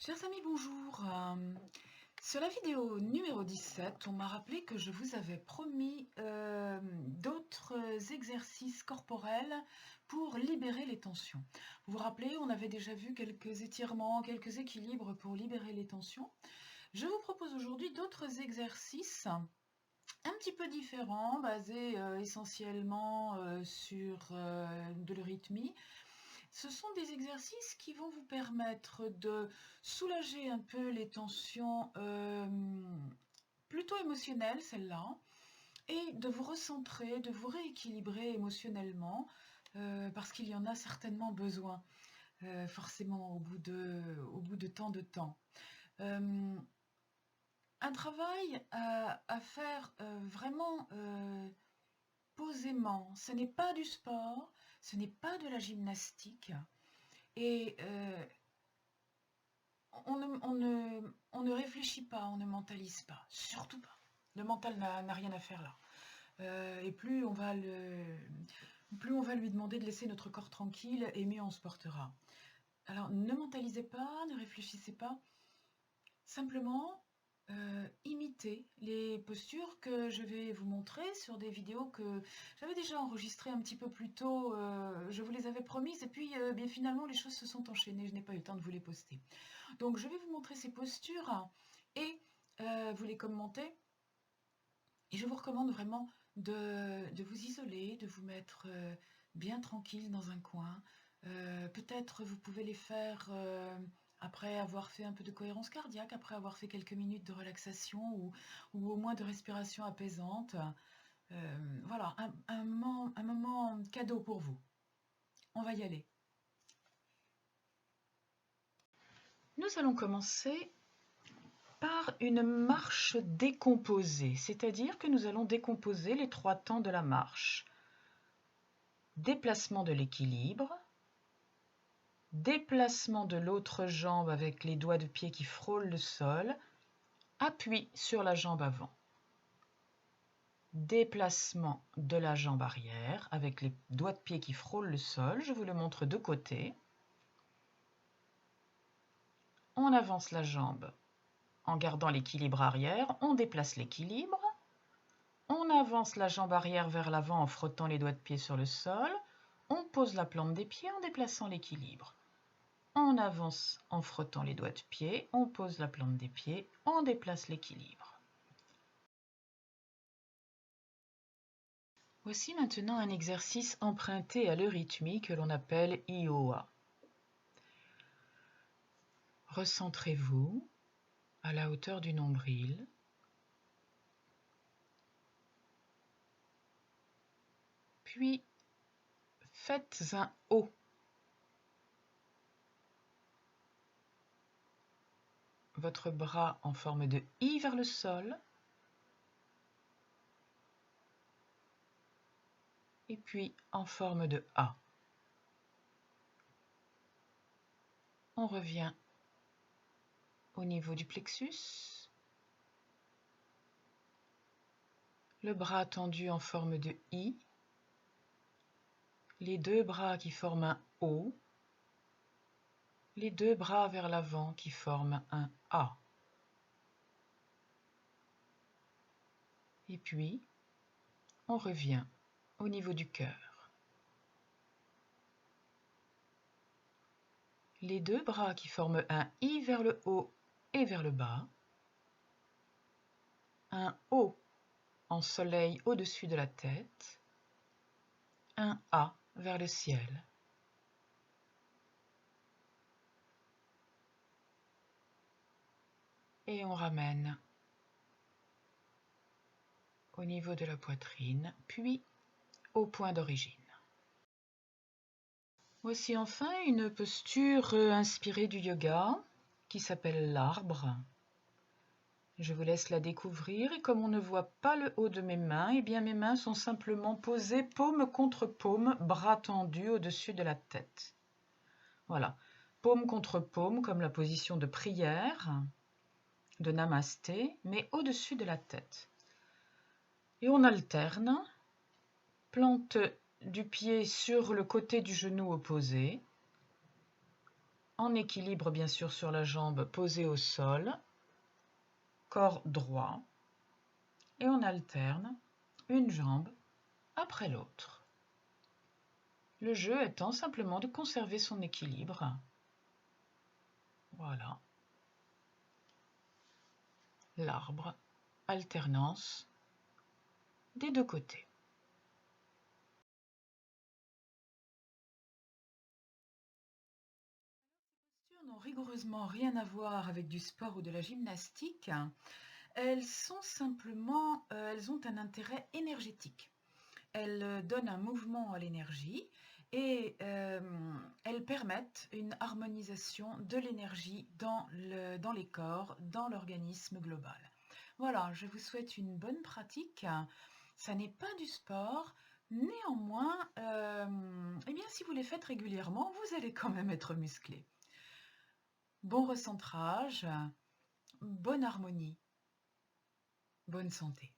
Chers amis, bonjour. Sur la vidéo numéro 17, on m'a rappelé que je vous avais promis d'autres exercices corporels pour libérer les tensions. Vous vous rappelez, on avait déjà vu quelques étirements, quelques équilibres pour libérer les tensions. Je vous propose aujourd'hui d'autres exercices un petit peu différents, basés essentiellement sur de l'eurythmie. Ce sont des exercices qui vont vous permettre de soulager un peu les tensions plutôt émotionnelles, celles-là, et de vous recentrer, de vous rééquilibrer émotionnellement, parce qu'il y en a certainement besoin, forcément, au bout de tant de temps. Un travail à faire vraiment posément. Ce n'est pas du sport, ce n'est pas de la gymnastique. Et on ne réfléchit pas, on ne mentalise pas, surtout pas. Le mental n'a rien à faire là. Et plus on va lui demander de laisser notre corps tranquille, et mieux on se portera. Alors ne mentalisez pas, ne réfléchissez pas. Simplement, imitez les postures que je vais vous montrer sur des vidéos que j'avais déjà enregistrées un petit peu plus tôt. Je vous les avais promises et puis bien finalement les choses se sont enchaînées. Je n'ai pas eu le temps de vous les poster. Donc je vais vous montrer ces postures et vous les commentez. Et je vous recommande vraiment de vous isoler, de vous mettre bien tranquille dans un coin. Peut-être vous pouvez les faire après avoir fait un peu de cohérence cardiaque, après avoir fait quelques minutes de relaxation ou au moins de respiration apaisante. Voilà, un moment cadeau pour vous. On va y aller. Nous allons commencer par une marche décomposée, c'est-à-dire que nous allons décomposer les 3 temps de la marche. Déplacement de l'équilibre, déplacement de l'autre jambe avec les doigts de pied qui frôlent le sol, appui sur la jambe avant. Déplacement de la jambe arrière avec les doigts de pied qui frôlent le sol, je vous le montre de côté. On avance la jambe en gardant l'équilibre arrière, on déplace l'équilibre. On avance la jambe arrière vers l'avant en frottant les doigts de pied sur le sol. On pose la plante des pieds en déplaçant l'équilibre. On avance en frottant les doigts de pied, on pose la plante des pieds, on déplace l'équilibre. Voici maintenant un exercice emprunté à l'eurythmie que l'on appelle IOA. Recentrez-vous à la hauteur du nombril. Puis faites un O. Votre bras en forme de I vers le sol. Et puis en forme de A. On revient au niveau du plexus. Le bras tendu en forme de I. Les 2 bras qui forment un O. Les 2 bras vers l'avant qui forment un A. Et puis, on revient au niveau du cœur. Les 2 bras qui forment un I vers le haut et vers le bas. Un O en soleil au-dessus de la tête. Un A vers le ciel. Et on ramène au niveau de la poitrine, puis au point d'origine. Voici enfin une posture inspirée du yoga qui s'appelle l'arbre. Je vous laisse la découvrir et comme on ne voit pas le haut de mes mains, eh bien mes mains sont simplement posées paume contre paume, bras tendus au-dessus de la tête. Voilà, paume contre paume comme la position de prière, de namasté, mais au-dessus de la tête. Et on alterne, plante du pied sur le côté du genou opposé, en équilibre bien sûr sur la jambe posée au sol, corps droit, et on alterne une jambe après l'autre. Le jeu étant simplement de conserver son équilibre. Voilà. L'arbre, alternance des deux côtés. Les postures n'ont rigoureusement rien à voir avec du sport ou de la gymnastique. Elles sont simplement, elles ont un intérêt énergétique. Elles donnent un mouvement à l'énergie et elles permettent une harmonisation de l'énergie dans les corps, dans l'organisme global. Voilà, je vous souhaite une bonne pratique. Ça n'est pas du sport, néanmoins, eh bien, si vous les faites régulièrement, vous allez quand même être musclé. Bon recentrage, bonne harmonie, bonne santé.